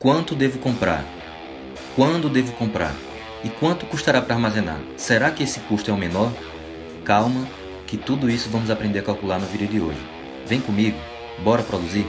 Quanto devo comprar? Quando devo comprar? E quanto custará para armazenar? Será que esse custo é o menor? Calma, que tudo isso vamos aprender a calcular no vídeo de hoje. Vem comigo, bora produzir?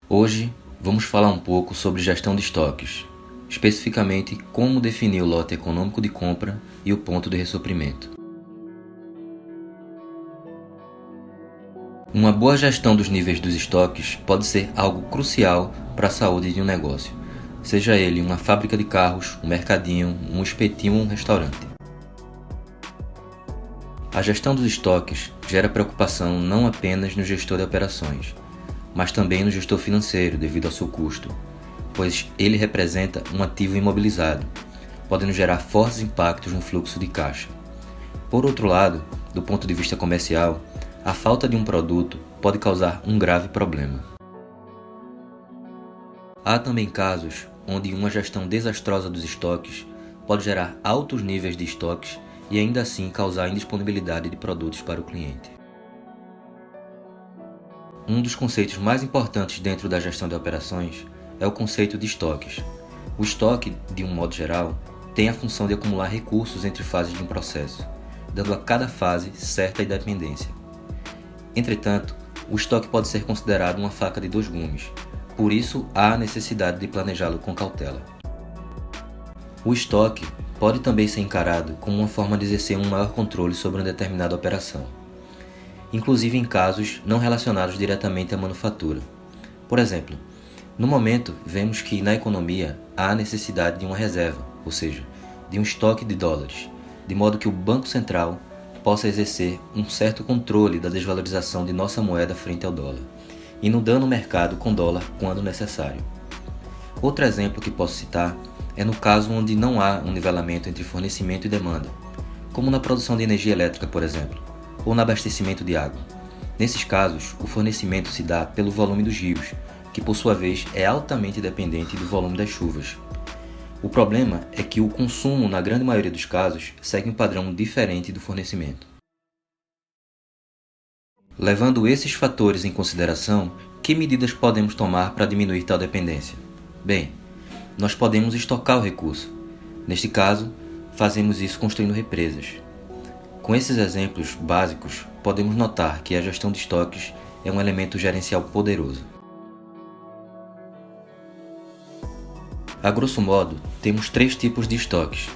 Hoje vamos falar um pouco sobre gestão de estoques, especificamente como definir o lote econômico de compra e o ponto de ressuprimento. Uma boa gestão dos níveis dos estoques pode ser algo crucial para a saúde de um negócio, seja ele uma fábrica de carros, um mercadinho, um espetinho ou um restaurante. A gestão dos estoques gera preocupação não apenas no gestor de operações, mas também no gestor financeiro devido ao seu custo, pois ele representa um ativo imobilizado, podendo gerar fortes impactos no fluxo de caixa. Por outro lado, do ponto de vista comercial, a falta de um produto pode causar um grave problema. Há também casos onde uma gestão desastrosa dos estoques pode gerar altos níveis de estoques e ainda assim causar indisponibilidade de produtos para o cliente. Um dos conceitos mais importantes dentro da gestão de operações é o conceito de estoques. O estoque, de um modo geral, tem a função de acumular recursos entre fases de um processo, dando a cada fase certa independência. Entretanto, o estoque pode ser considerado uma faca de dois gumes, por isso há a necessidade de planejá-lo com cautela. O estoque pode também ser encarado como uma forma de exercer um maior controle sobre uma determinada operação, inclusive em casos não relacionados diretamente à manufatura. Por exemplo, no momento vemos que na economia há a necessidade de uma reserva, ou seja, de um estoque de dólares, de modo que o Banco Central possa exercer um certo controle da desvalorização de nossa moeda frente ao dólar, inundando o mercado com dólar quando necessário. Outro exemplo que posso citar é no caso onde não há um nivelamento entre fornecimento e demanda, como na produção de energia elétrica, por exemplo, ou no abastecimento de água. Nesses casos, o fornecimento se dá pelo volume dos rios, que por sua vez é altamente dependente do volume das chuvas. O problema é que o consumo, na grande maioria dos casos, segue um padrão diferente do fornecimento. Levando esses fatores em consideração, que medidas podemos tomar para diminuir tal dependência? Bem, nós podemos estocar o recurso. Neste caso, fazemos isso construindo represas. Com esses exemplos básicos, podemos notar que a gestão de estoques é um elemento gerencial poderoso. A grosso modo, temos três tipos de estoques: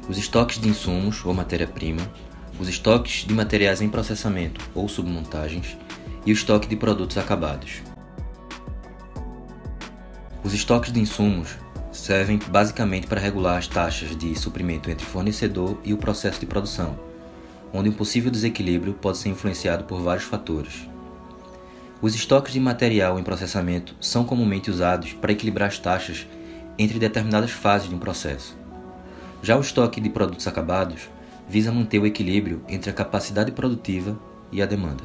os estoques de insumos ou matéria-prima, os estoques de materiais em processamento ou submontagens e o estoque de produtos acabados. Os estoques de insumos servem basicamente para regular as taxas de suprimento entre fornecedor e o processo de produção, onde um possível desequilíbrio pode ser influenciado por vários fatores. Os estoques de material em processamento são comumente usados para equilibrar as taxas entre determinadas fases de um processo. Já o estoque de produtos acabados visa manter o equilíbrio entre a capacidade produtiva e a demanda.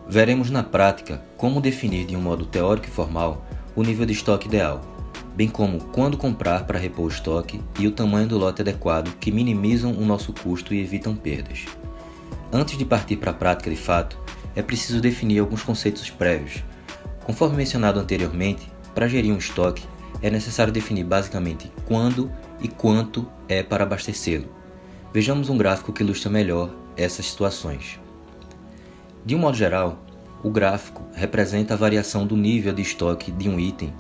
Veremos na prática como definir de um modo teórico e formal o nível de estoque ideal, bem como quando comprar para repor o estoque e o tamanho do lote adequado que minimizam o nosso custo e evitam perdas. Antes de partir para a prática de fato, é preciso definir alguns conceitos prévios. Conforme mencionado anteriormente, para gerir um estoque, é necessário definir basicamente quando e quanto é para abastecê-lo. Vejamos um gráfico que ilustra melhor essas situações. De um modo geral, o gráfico representa a variação do nível de estoque de um item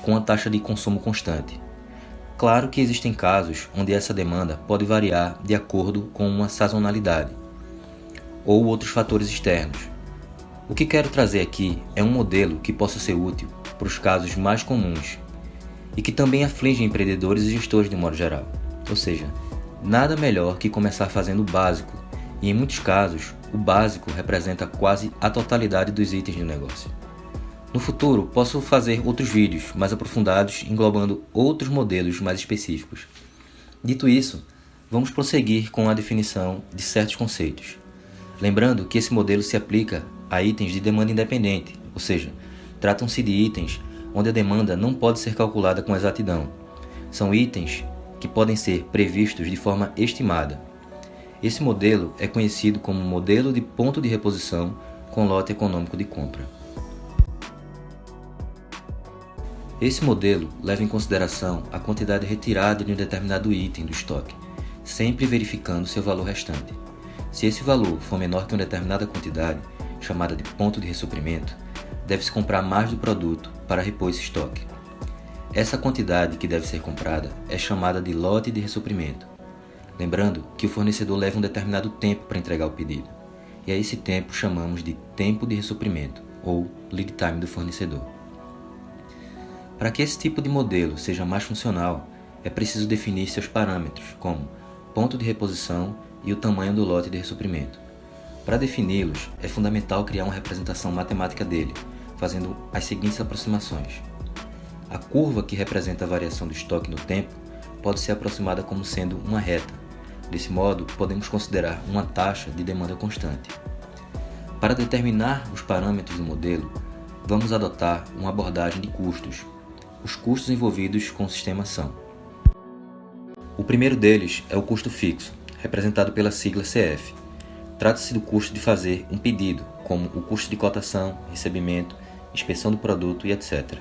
com a taxa de consumo constante. Claro que existem casos onde essa demanda pode variar de acordo com uma sazonalidade ou outros fatores externos. O que quero trazer aqui é um modelo que possa ser útil para os casos mais comuns e que também aflige empreendedores e gestores de modo geral. Ou seja, nada melhor que começar fazendo o básico, e em muitos casos, o básico representa quase a totalidade dos itens do negócio. No futuro, posso fazer outros vídeos mais aprofundados, englobando outros modelos mais específicos. Dito isso, vamos prosseguir com a definição de certos conceitos. Lembrando que esse modelo se aplica a itens de demanda independente, ou seja, tratam-se de itens onde a demanda não pode ser calculada com exatidão. São itens que podem ser previstos de forma estimada. Esse modelo é conhecido como modelo de ponto de reposição com lote econômico de compra. Esse modelo leva em consideração a quantidade retirada de um determinado item do estoque, sempre verificando seu valor restante. Se esse valor for menor que uma determinada quantidade, chamada de ponto de ressuprimento, deve-se comprar mais do produto para repor esse estoque. Essa quantidade que deve ser comprada é chamada de lote de ressuprimento. Lembrando que o fornecedor leva um determinado tempo para entregar o pedido, e a esse tempo chamamos de tempo de ressuprimento, ou lead time do fornecedor. Para que esse tipo de modelo seja mais funcional, é preciso definir seus parâmetros, como ponto de reposição e o tamanho do lote de ressuprimento. Para defini-los, é fundamental criar uma representação matemática dele, fazendo as seguintes aproximações. A curva que representa a variação do estoque no tempo pode ser aproximada como sendo uma reta. Desse modo, podemos considerar uma taxa de demanda constante. Para determinar os parâmetros do modelo, vamos adotar uma abordagem de custos. Os custos envolvidos com o sistema são: o primeiro deles é o custo fixo, representado pela sigla CF. Trata-se do custo de fazer um pedido, como o custo de cotação, recebimento, inspeção do produto e etc.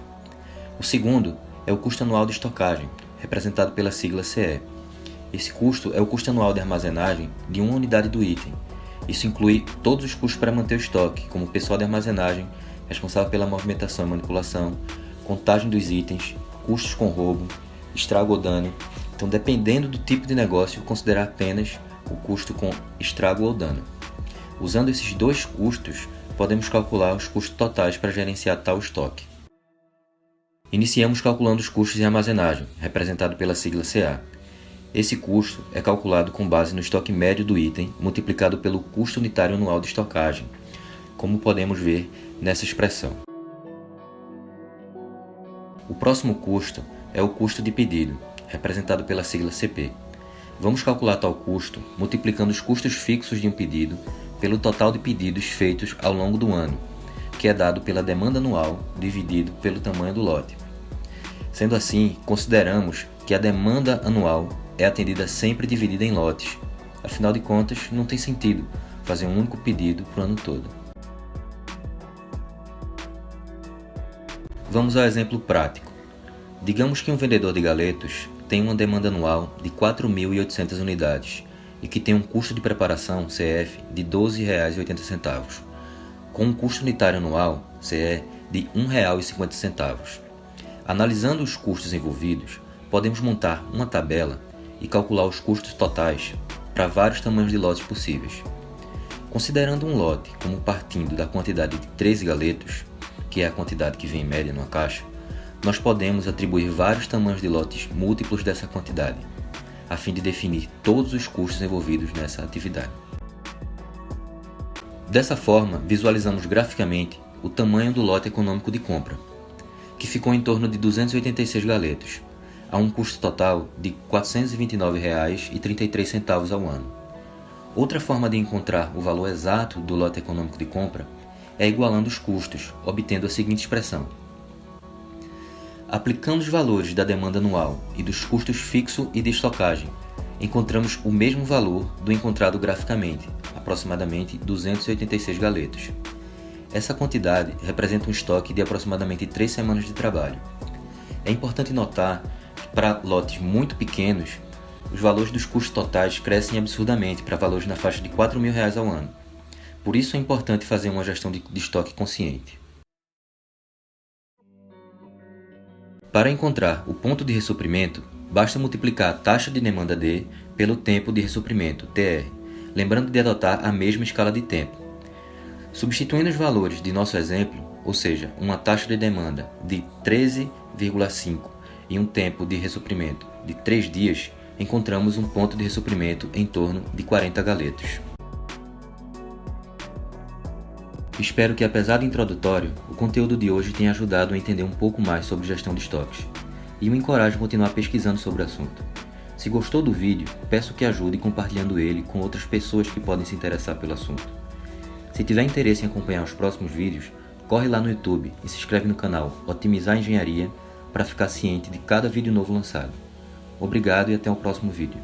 O segundo é o custo anual de estocagem, representado pela sigla CE. Esse custo é o custo anual de armazenagem de uma unidade do item. Isso inclui todos os custos para manter o estoque, como o pessoal de armazenagem, responsável pela movimentação e manipulação, contagem dos itens, custos com roubo, estrago ou dano. Então, dependendo do tipo de negócio, considerar apenas o custo com estrago ou dano. Usando esses dois custos, podemos calcular os custos totais para gerenciar tal estoque. Iniciamos calculando os custos de armazenagem, representado pela sigla CA. Esse custo é calculado com base no estoque médio do item, multiplicado pelo custo unitário anual de estocagem, como podemos ver nessa expressão. O próximo custo é o custo de pedido, representado pela sigla CP. Vamos calcular tal custo multiplicando os custos fixos de um pedido pelo total de pedidos feitos ao longo do ano, que é dado pela demanda anual dividido pelo tamanho do lote. Sendo assim, consideramos que a demanda anual é atendida sempre dividida em lotes. Afinal de contas, não tem sentido fazer um único pedido para o ano todo. Vamos ao exemplo prático. Digamos que um vendedor de galetos tem uma demanda anual de 4.800 unidades e que tem um custo de preparação, CF, de R$ 12,80, com um custo unitário anual, CE, de R$ 1,50. Analisando os custos envolvidos, podemos montar uma tabela e calcular os custos totais para vários tamanhos de lotes possíveis. Considerando um lote como partindo da quantidade de 13 galetos, que é a quantidade que vem em média numa caixa, nós podemos atribuir vários tamanhos de lotes múltiplos dessa quantidade, a fim de definir todos os custos envolvidos nessa atividade. Dessa forma, visualizamos graficamente o tamanho do lote econômico de compra, que ficou em torno de 286 galetos, a um custo total de R$ 429,33 ao ano. Outra forma de encontrar o valor exato do lote econômico de compra é igualando os custos, obtendo a seguinte expressão. Aplicando os valores da demanda anual e dos custos fixo e de estocagem, encontramos o mesmo valor do encontrado graficamente, aproximadamente 286 galetos. Essa quantidade representa um estoque de aproximadamente 3 semanas de trabalho. É importante notar que para lotes muito pequenos, os valores dos custos totais crescem absurdamente para valores na faixa de R$ 4.000 ao ano. Por isso é importante fazer uma gestão de estoque consciente. Para encontrar o ponto de ressuprimento, basta multiplicar a taxa de demanda D pelo tempo de ressuprimento, TR, lembrando de adotar a mesma escala de tempo. Substituindo os valores de nosso exemplo, ou seja, uma taxa de demanda de 13,5 e um tempo de ressuprimento de 3 dias, encontramos um ponto de ressuprimento em torno de 40 galetos. Espero que, apesar do introdutório, o conteúdo de hoje tenha ajudado a entender um pouco mais sobre gestão de estoques e o encorajo a continuar pesquisando sobre o assunto. Se gostou do vídeo, peço que ajude compartilhando ele com outras pessoas que podem se interessar pelo assunto. Se tiver interesse em acompanhar os próximos vídeos, corre lá no YouTube e se inscreve no canal Otimizar Engenharia para ficar ciente de cada vídeo novo lançado. Obrigado e até o próximo vídeo.